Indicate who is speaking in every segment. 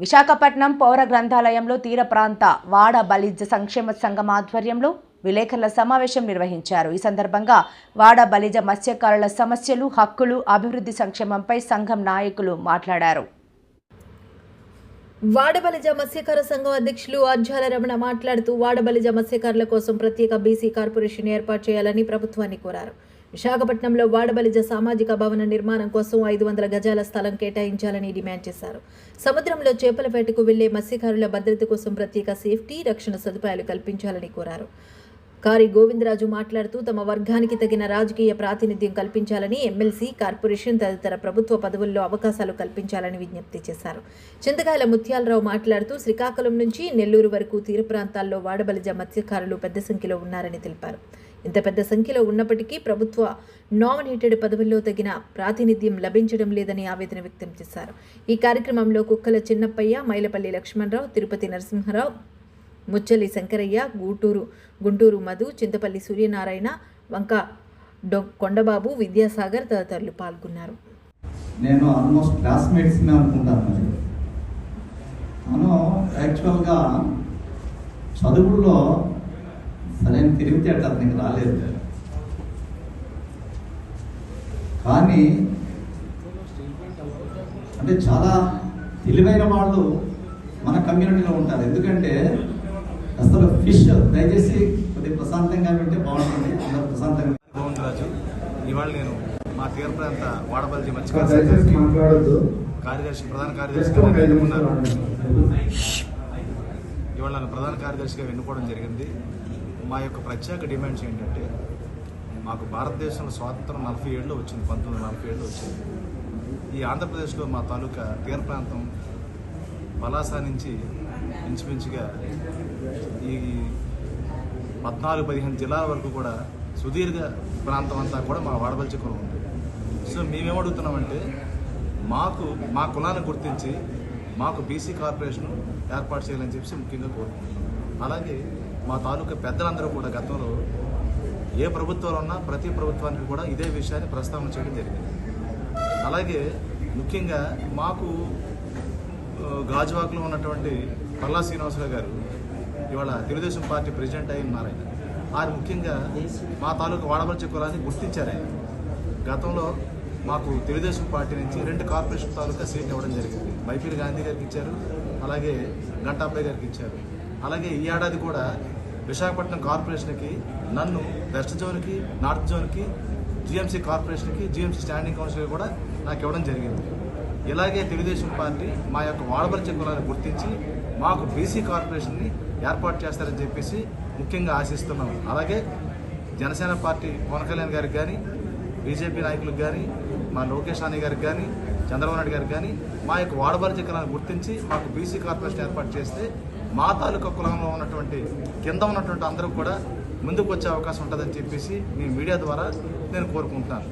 Speaker 1: విశాఖపట్నం పౌర గ్రంథాలయంలో తీర ప్రాంత వాడ బలిజ సంక్షేమ సంఘం ఆధ్వర్యంలో విలేకరుల సమావేశం నిర్వహించారు. ఈ సందర్భంగా వాడ బలిజ మత్స్యకారుల సమస్యలు, హక్కులు, అభివృద్ధి సంక్షేమంపై సంఘం నాయకులు మాట్లాడారు.
Speaker 2: వాడబలిజ మత్స్యకార సంఘం అధ్యక్షులు అజ్జాల రమణ మాట్లాడుతూ వాడబలిజ మత్స్యకారుల కోసం ప్రత్యేక బీసీ కార్పొరేషన్ ఏర్పాటు చేయాలని ప్రభుత్వాన్ని కోరారు. విశాఖపట్నంలో వాడబలిజ సామాజిక భవన నిర్మాణం కోసం 500 గజాల స్థలం కేటాయించాలని డిమాండ్ చేశారు. సముద్రంలో చేపల వేటకు వెళ్లే మత్స్యకారుల భద్రత కోసం ప్రత్యేక సేఫ్టీ, రక్షణ సదుపాయాలు కల్పించాలని కోరారు. కారి గోవిందరాజు మాట్లాడుతూ తమ వర్గానికి తగిన రాజకీయ ప్రాతినిధ్యం కల్పించాలని, ఎమ్మెల్సీ, కార్పొరేషన్ తదితర ప్రభుత్వ పదవుల్లో అవకాశాలు కల్పించాలని విజ్ఞప్తి చేశారు. చింతకాయల ముత్యాలరావు మాట్లాడుతూ శ్రీకాకుళం నుంచి నెల్లూరు వరకు తీర ప్రాంతాల్లో వాడబలిజ మత్స్యకారులు పెద్ద సంఖ్యలో ఉన్నారని తెలిపారు. ఇంత పెద్ద సంఖ్యలో ఉన్నప్పటికీ ప్రభుత్వ నామినేటెడ్ పదవుల్లో తగిన ప్రాతినిధ్యం లభించడం లేదని ఆవేదన వ్యక్తం చేశారు. ఈ కార్యక్రమంలో కుక్కల చిన్నప్పయ్య, మైలపల్లి లక్ష్మణరావు, తిరుపతి నరసింహరావు, ముచ్చలి శంకరయ్య, గుంటూరు మధు, చింతపల్లి సూర్యనారాయణ, వంక కొండబాబు, విద్యాసాగర్ తదితరులు పాల్గొన్నారు.
Speaker 3: నేను ఆల్మోస్ట్ క్లాస్మేట్స్ అనుకుంటాను. మనం యాక్చువల్గా చదువుల్లో సరైన తిరిగితేట అతనికి రాలేదు, కానీ అంటే చాలా తెలివైన వాళ్ళు మన కమ్యూనిటీలో ఉంటారు. ఎందుకంటే అసలు ఫిష్ దయచేసి కొద్దిగా ప్రశాంతంగా వింటే బాగుంటుంది. అందరూ ప్రశాంతంగా.
Speaker 4: గోవిందరాజు, ఇవాళ నేను మా తీర ప్రాంత వాడబలిజ మత్స్యకార కార్యదర్శి, ప్రధాన కార్యదర్శిగా ఎన్నుకున్నారు. ఇవాళ నన్ను ప్రధాన కార్యదర్శిగా ఎన్నుకోవడం జరిగింది. మా యొక్క ప్రత్యేక డిమాండ్స్ ఏంటంటే, మాకు భారతదేశంలో స్వాతంత్రం 40 ఏళ్ళు వచ్చింది, 1947 వచ్చింది. ఈ ఆంధ్రప్రదేశ్లో మా తాలూకా తీర ప్రాంతం పలాస నుంచి ఇంచుమించుగా ఈ 14-15 జిల్లాల వరకు కూడా సుదీర్ఘ ప్రాంతం అంతా కూడా మా వాడబలిజ కులం ఉంది. సో మేమేమడుగుతున్నామంటే, మా కులాన్ని గుర్తించి మాకు బీసీ కార్పొరేషన్ ఏర్పాటు చేయాలని చెప్పి ముఖ్యంగా కోరుకుంటున్నాం. అలాగే మా తాలూకా పెద్దలందరూ కూడా గతంలో ఏ ప్రభుత్వాలు ఉన్నా ప్రతి ప్రభుత్వానికి కూడా ఇదే విషయాన్ని ప్రస్తావన చేయడం జరిగింది. అలాగే ముఖ్యంగా మాకు గాజువాకలో ఉన్నటువంటి పల్లా శ్రీనివాసరావు గారు ఇవాళ తెలుగుదేశం పార్టీ ప్రెసిడెంట్ అయి ఉన్నారు. ఆయన ముఖ్యంగా మా తాలూకా వాడబలిజ కులాన్ని గుర్తించారు. ఆయన గతంలో మాకు తెలుగుదేశం పార్టీ నుంచి 2 కార్పొరేషన్ తాలూకా సీట్లు ఇవ్వడం జరిగింది. మైపీలి గాంధీ గారికి ఇచ్చారు, అలాగే గంటాబ్బాయి గారికి ఇచ్చారు. అలాగే ఈ ఏడాది కూడా విశాఖపట్నం కార్పొరేషన్కి నన్ను వెస్ట్ జోన్కి, నార్త్ జోన్కి, జిఎంసీ కార్పొరేషన్కి, జిఎంసీ స్టాండింగ్ కౌన్సిల్ కూడా నాకు ఇవ్వడం జరిగింది. ఇలాగే తెలుగుదేశం పార్టీ మా యొక్క వాడబలిజ కులాన్ని గుర్తించి మాకు బీసీ కార్పొరేషన్ని ఏర్పాటు చేస్తారని చెప్పేసి ముఖ్యంగా ఆశిస్తున్నాం. అలాగే జనసేన పార్టీ పవన్ కళ్యాణ్ గారికి కానీ, బీజేపీ నాయకులకు కానీ, మా లోకేష్ నాని గారికి కానీ, చంద్రబాబు నాయుడు గారికి కానీ మా యొక్క వాడబలిజ కులాన్ని గుర్తించి మాకు బీసీ కార్పొరేషన్ ఏర్పాటు చేస్తే మా తాలూకా కులంలో ఉన్నటువంటి కింద ఉన్నటువంటి అందరూ కూడా ముందుకు వచ్చే అవకాశం ఉంటుందని చెప్పేసి మీ మీడియా ద్వారా నేను కోరుకుంటున్నాను.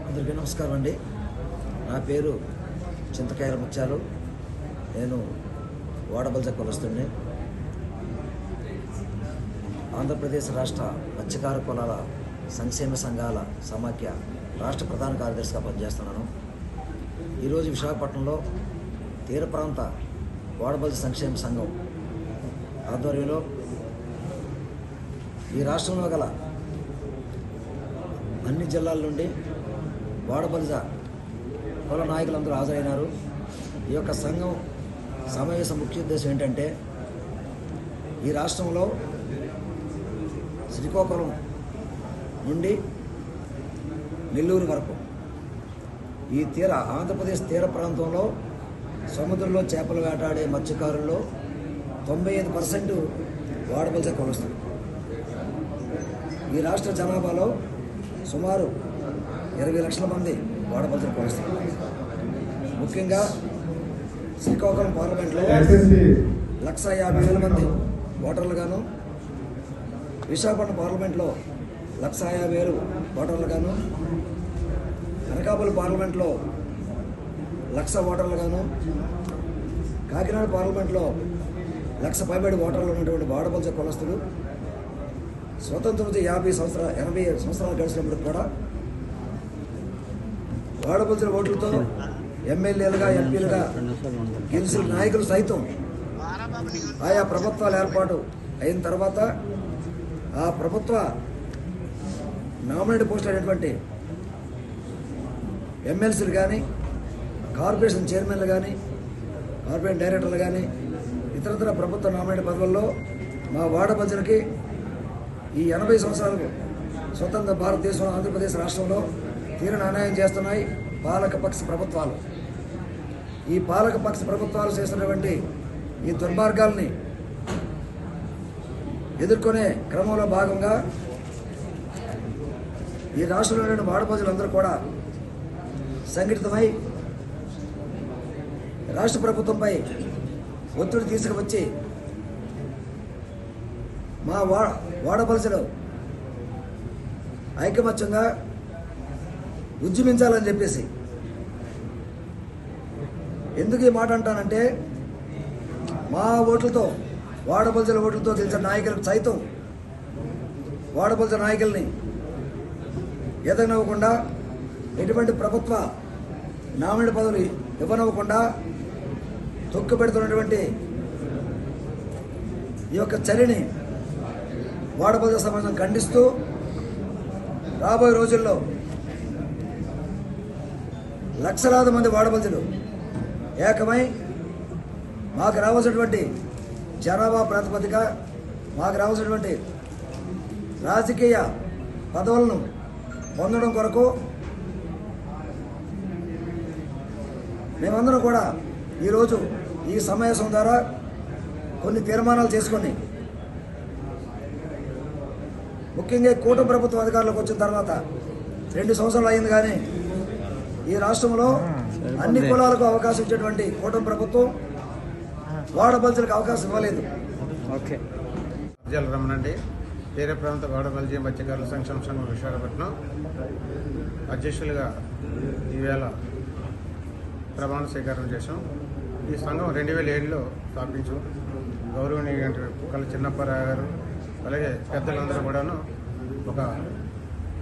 Speaker 5: అందరికీ నమస్కారం అండి. నా పేరు చింతకాయల ముత్యాలు. నేను వాడబలిజ కులస్తుడిని. ఆంధ్రప్రదేశ్ రాష్ట్ర మత్స్యకార కులాల సంక్షేమ సంఘాల సమాఖ్య రాష్ట్ర ప్రధాన కార్యదర్శిగా పనిచేస్తున్నాను. ఈరోజు విశాఖపట్నంలో తీర ప్రాంత వాడబలిజ సంక్షేమ సంఘం ఆధ్వర్యంలో ఈ రాష్ట్రంలో గల అన్ని జిల్లాల నుండి వాడబలిజ కుల నాయకులందరూ హాజరైనారు. ఈ యొక్క సంఘం సమావేశం ముఖ్య ఉద్దేశం ఏంటంటే, ఈ రాష్ట్రంలో శ్రీకాకుళం నుండి నెల్లూరు వరకు ఈ ఆంధ్రప్రదేశ్ తీర ప్రాంతంలో సముద్రంలో చేపలు వేటాడే మత్స్యకారుల్లో 95% వాడబలిజ కులస్తులు. ఈ రాష్ట్ర జనాభాలో సుమారు 20 లక్షల మంది వాడబలిజ కులస్తులు. ముఖ్యంగా శ్రీకాకుళం పార్లమెంట్లో 150,000 మంది ఓటర్లుగాను, విశాఖపట్నం పార్లమెంట్లో 150,000 ఓటర్లుగాను, అనకాపల్లి పార్లమెంట్లో 1,00,000 ఓటర్లుగాను, కాకినాడ పార్లమెంట్లో 1,00,000 పైబడి ఓటర్లు ఉన్నటువంటి వాడబలిజ కులస్తులు స్వతంత్రం 80 సంవత్సరాలు గడిచినప్పుడు కూడా వాడబలిసిన ఓట్లతో ఎమ్మెల్యేలుగా ఎంపీలుగా గెలిచిన నాయకులు సైతం ఆయా ప్రభుత్వాలు ఏర్పాటు అయిన తర్వాత ఆ ప్రభుత్వ నామినేట్ పోస్ట్ అయినటువంటి ఎమ్మెల్సీలు కానీ కార్పొరేషన్ చైర్మన్లు కానీ కార్పొరేషన్ డైరెక్టర్లు కానీ ఇతరతర ప్రభుత్వ నామినేట్ పదవుల్లో మా వార్డు ప్రజలకి ఈ 80 సంవత్సరాలకు స్వతంత్ర భారతదేశంలో ఆంధ్రప్రదేశ్ రాష్ట్రంలో తీరని అన్యాయం చేస్తున్నాయి పాలకపక్ష ప్రభుత్వాలు. ఈ పాలకపక్ష ప్రభుత్వాలు చేస్తున్నటువంటి ఈ దుర్మార్గాల్ని ఎదుర్కొనే క్రమంలో భాగంగా ఈ రాష్ట్రంలోని వార్డు ప్రజలందరూ కూడా సంఘటితమై రాష్ట్ర ప్రభుత్వంపై ఒత్తిడి తీసుకువచ్చి మా వాడపలసలు ఐకమత్యంగా ఉద్యమించాలని చెప్పేసి. ఎందుకు ఈ మాట అంటానంటే మా ఓట్లతో వాడపలసల ఓట్లతో గెలిచిన నాయకులకు సైతం వాడపలసల నాయకుల్ని ఎదగనివ్వకుండా ఎటువంటి ప్రభుత్వ నామినేట్ పదవులు ఇవ్వనివ్వకుండా తొక్కు పెడుతున్నటువంటి ఈ యొక్క చర్యని వాడపలసల సమాజం ఖండిస్తూ రాబోయే రోజుల్లో లక్షలాది మంది వాడపలసలు ఏకమై మాకు రావాల్సినటువంటి జనాభా ప్రాతిపదిక మాకు రావాల్సినటువంటి రాజకీయ పదవులను పొందడం కొరకు మేమందరం కూడా ఈరోజు ఈ సమావేశం ద్వారా కొన్ని తీర్మానాలు చేసుకొని ముఖ్యంగా కూటమి ప్రభుత్వం అధికారులకు వచ్చిన తర్వాత 2 సంవత్సరాలు అయింది, కానీ ఈ రాష్ట్రంలో అన్ని కులాలకు అవకాశం ఇచ్చేటువంటి కూటమి ప్రభుత్వం వాడపలసలకు అవకాశం ఇవ్వలేదు.
Speaker 6: రమణండి, తీర ప్రాంత వాడపల్లి మత్స్యకారుల సంక్షేమ సంఘం విశాఖపట్నం అధ్యక్షులుగా ఈవేళ ప్రమాణ స్వీకారం చేశాం. ఈ సంఘం 2007లో స్థాపించాం. గౌరవనీయ కుక్కల చిన్నప్పారావు గారు అలాగే పెద్దలందరూ కూడాను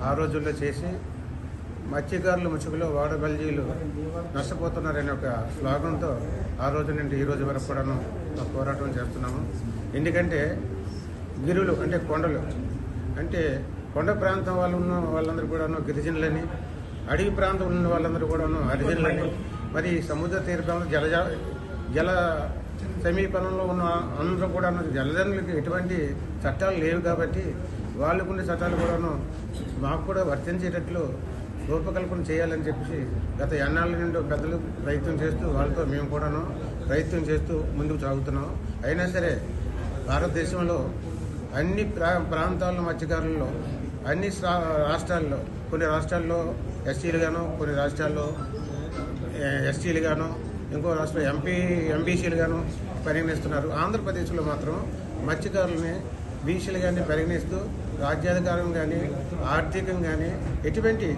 Speaker 6: ఆ రోజుల్లో చేసి మత్స్యకారులు ముసుగులో వాడబల్జీలు నష్టపోతున్నారనే ఒక స్లోగన్తో ఆ రోజు నుండి ఈ రోజు వరకు కూడాను పోరాటం చేస్తున్నాము. ఎందుకంటే గిరులు అంటే కొండలు, అంటే కొండ ప్రాంతం వాళ్ళు ఉన్న వాళ్ళందరూ కూడాను గిరిజనులని, అడవి ప్రాంతం ఉన్న వాళ్ళందరూ కూడాను హరిజనులని, మరి సముద్ర తీర ప్రాంతం జల సమీపంలో ఉన్న అందరూ కూడాను జలజనులకి ఎటువంటి చట్టాలు లేవు కాబట్టి వాళ్ళకుండే చట్టాలు కూడాను మాకు కూడా వర్తించేటట్లు రూపకల్పన చేయాలని చెప్పి గత ఎన్నాళ్ళ నుండి పెద్దలు ప్రయత్నం చేస్తూ వాళ్ళతో మేము కూడాను ప్రయత్నం చేస్తూ ముందుకు సాగుతున్నాం. అయినా సరే భారతదేశంలో అన్ని ప్రాంతాల మత్స్యకారుల్లో అన్ని రాష్ట్రాల్లో కొన్ని రాష్ట్రాల్లో ఎస్సీలు గాను, కొన్ని రాష్ట్రాల్లో ఎస్టీలు గాను, ఇంకో రాష్ట్రం ఎంబీసీలు గాను పరిగణిస్తున్నారు. ఆంధ్రప్రదేశ్లో మాత్రం మత్స్యకారులని బీసీలు కానీ పరిగణిస్తూ రాజ్యాధికారం కానీ ఆర్థికం కానీ ఎటువంటి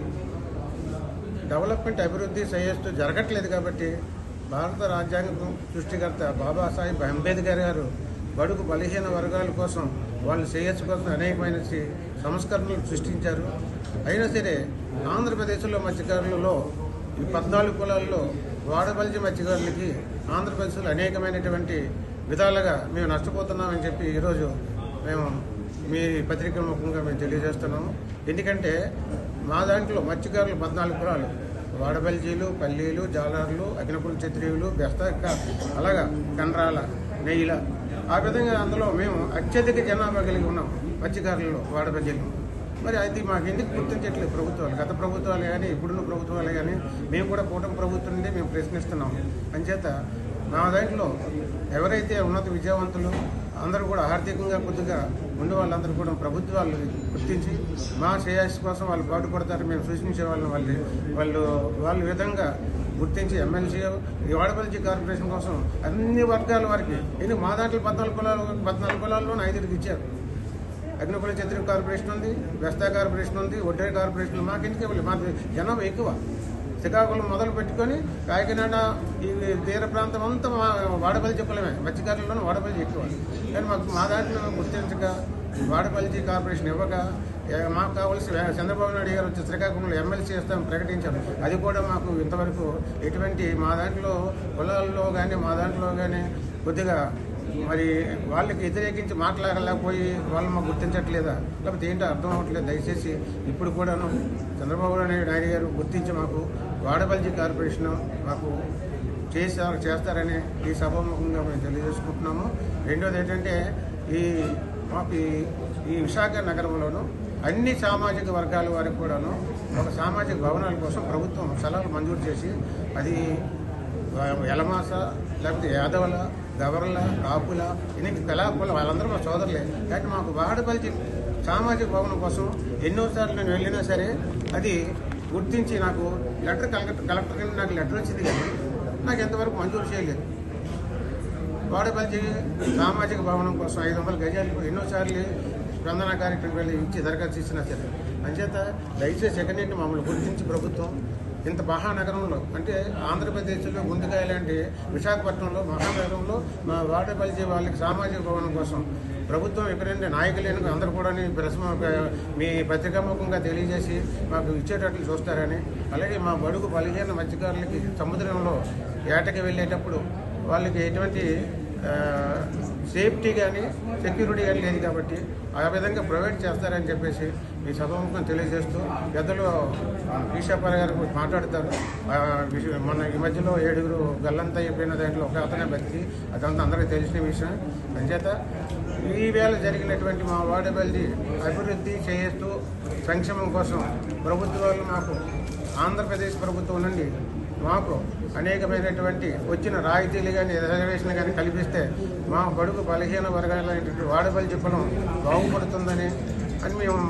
Speaker 6: డెవలప్మెంట్ అభివృద్ధి శ్రేయస్సు జరగట్లేదు. కాబట్టి భారత రాజ్యాంగం సృష్టికర్త బాబాసాహెబ్ అంబేద్కర్ గారు బడుగు బలహీన వర్గాల కోసం వాళ్ళ శ్రేయస్సు కోసం అనేకమైన సంస్కరణలు సృష్టించారు. అయినా సరే ఆంధ్రప్రదేశ్లో మత్స్యకారులలో ఈ 14 కులాల్లో వాడపల్లి మత్స్యకారులకి ఆంధ్రప్రదేశ్లో అనేకమైనటువంటి విధాలుగా మేము నష్టపోతున్నామని చెప్పి ఈరోజు మేము మీ పత్రిక ముఖంగా మేము తెలియజేస్తున్నాము. ఎందుకంటే మా దాంట్లో మత్స్యకారులు 14 కులాలు, వాడబల్జీలు, పల్లీలు, జాలార్లు, అగ్నికుల క్షత్రియులు, బెస్తక్క, అలాగా కండ్రాల, నెయ్యిల, ఆ విధంగా అందులో మేము అత్యధిక జనాభా కలిగి ఉన్నాం మత్స్యకారులలో వాడబల్జీలు. మరి అది మాకు ఎందుకు గుర్తించట్లేదు ప్రభుత్వాలు, గత ప్రభుత్వాలు కానీ ఇప్పుడున్న ప్రభుత్వాలు కానీ. మేము కూడా కూటమి ప్రభుత్వం నుండి మేము ప్రశ్నిస్తున్నాం. అంచేత మా దాంట్లో ఎవరైతే ఉన్నత విద్యావంతులు అందరూ కూడా ఆర్థికంగా కొద్దిగా ఉండే వాళ్ళందరూ కూడా ప్రభుత్వాలు గుర్తించి మా శ్రేయస్సు కోసం వాళ్ళు పాటుపడతారు, మేము సూచించే వాళ్ళ విధంగా గుర్తించి ఎమ్మెల్సీ ఈ వాడపల్లి కార్పొరేషన్ కోసం అన్ని వర్గాల వారికి ఎందుకు మా దాంట్లో 14 కులాల్లో 5 ఇచ్చారు. అగ్నికుల క్షత్రియ కార్పొరేషన్ ఉంది, వెస్తా కార్పొరేషన్ ఉంది, ఒడ్డేరి కార్పొరేషన్. మాకు ఎందుకు ఇవ్వాలి? మాకు జనాభా ఎక్కువ. శ్రీకాకుళం మొదలు పెట్టుకొని కాకినాడ ఈ తీర ప్రాంతం అంతా వాడపల్లి కులమే, మత్స్యకారులను వాడపల్లి ఎక్కువ. కానీ మాకు మా దాంట్లో గుర్తించక వాడపల్లి కార్పొరేషన్ ఇవ్వక మాకు కావాల్సి చంద్రబాబు నాయుడు గారు వచ్చి శ్రీకాకుళంలో ఎమ్మెల్సీ చేస్తామని ప్రకటించారు. అది కూడా మాకు ఇంతవరకు ఎటువంటి మా దాంట్లో కులాల్లో కానీ మా దాంట్లో కానీ కొద్దిగా మరి వాళ్ళకి వ్యతిరేకించి మాట్లాడలేకపోయి వాళ్ళు మాకు గుర్తించట్లేదా, లేకపోతే ఏంటో అర్థం అవ్వట్లేదు. దయచేసి ఇప్పుడు కూడాను చంద్రబాబు నాయుడు గారు గుర్తించి మాకు వాడబల్జీ కార్పొరేషన్ మాకు చేస్తారని ఈ సభాముఖంగా మేము తెలియజేసుకుంటున్నాము. రెండోది ఏంటంటే మాకు ఈ విశాఖ నగరంలోనూ అన్ని సామాజిక వర్గాల వారికి కూడాను ఒక సామాజిక భవనాల కోసం ప్రభుత్వం స్థలాలు మంజూరు చేసి, అది ఎలమాస లేకపోతే యాదవుల, గవర్ల, కాపుల, ఇన్ని కళాకుల వాళ్ళందరూ మా సోదరులే. కానీ మాకు వాడబల్జీ సామాజిక భవనం కోసం ఎన్నోసార్లు నేను వెళ్ళినా సరే అది గుర్తించి నాకు కలెక్టర్ కింద నాకు లెటర్ వచ్చింది, కానీ నాకు ఎంతవరకు మంజూరు చేయలేదు. వాడబల్జీ సామాజిక భవనం కోసం 500 గజాలు ఎన్నోసార్లు స్పందన కార్యక్రమం వెళ్ళి ఇచ్చి దరఖాస్తు ఇచ్చినా సరే. అంచేత దయచేసి ఎక్కడైనా మమ్మల్ని గుర్తించి ప్రభుత్వం ఇంత మహానగరంలో అంటే ఆంధ్రప్రదేశ్లో గుండెకాయ లాంటి విశాఖపట్నంలో మహానగరంలో మా వాడబల్జీ వాళ్ళకి సామాజిక భవనం కోసం ప్రభుత్వం ఎక్కడైనా నాయకులేని అందరూ కూడా మీ పత్రికాముఖంగా తెలియజేసి మాకు ఇచ్చేటట్లు చూస్తారని, అలాగే మా బడుగు బలహీన మత్స్యకారులకి సముద్రంలో ఏటకి వెళ్ళేటప్పుడు వాళ్ళకి ఎటువంటి సేఫ్టీ కానీ సెక్యూరిటీ కానీ లేదు కాబట్టి ఆ విధంగా ప్రొవైడ్ చేస్తారని చెప్పేసి ఈ సభాముఖం తెలియజేస్తూ పెద్దలు ఈశాపాల గారు మాట్లాడతారు. మొన్న ఈ మధ్యలో 7 గల్లంతా అయిపోయిన దాంట్లో ఒక అతనే బతికి అదంతా అందరికీ తెలిసిన విషయం. అంచేత ఈవేళ జరిగినటువంటి మా వాడబల్జీ అభివృద్ధి చేస్తూ సంక్షేమం కోసం ప్రభుత్వాలు మాకు ఆంధ్రప్రదేశ్ ప్రభుత్వం నుండి మాకు అనేకమైనటువంటి వచ్చిన రాయితీలు కానీ రిజర్వేషన్లు కానీ కల్పిస్తే మా బడుగు బలహీన వర్గాలైనటువంటి వాడబల్జీ కులం బాగుపడుతుందని మేము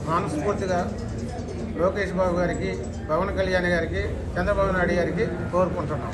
Speaker 6: మనస్ఫూర్తిగా లోకేష్ బాబు గారికి, పవన్ కళ్యాణ్ గారికి, చంద్రబాబు నాయుడు గారికి కోరుకుంటున్నాం.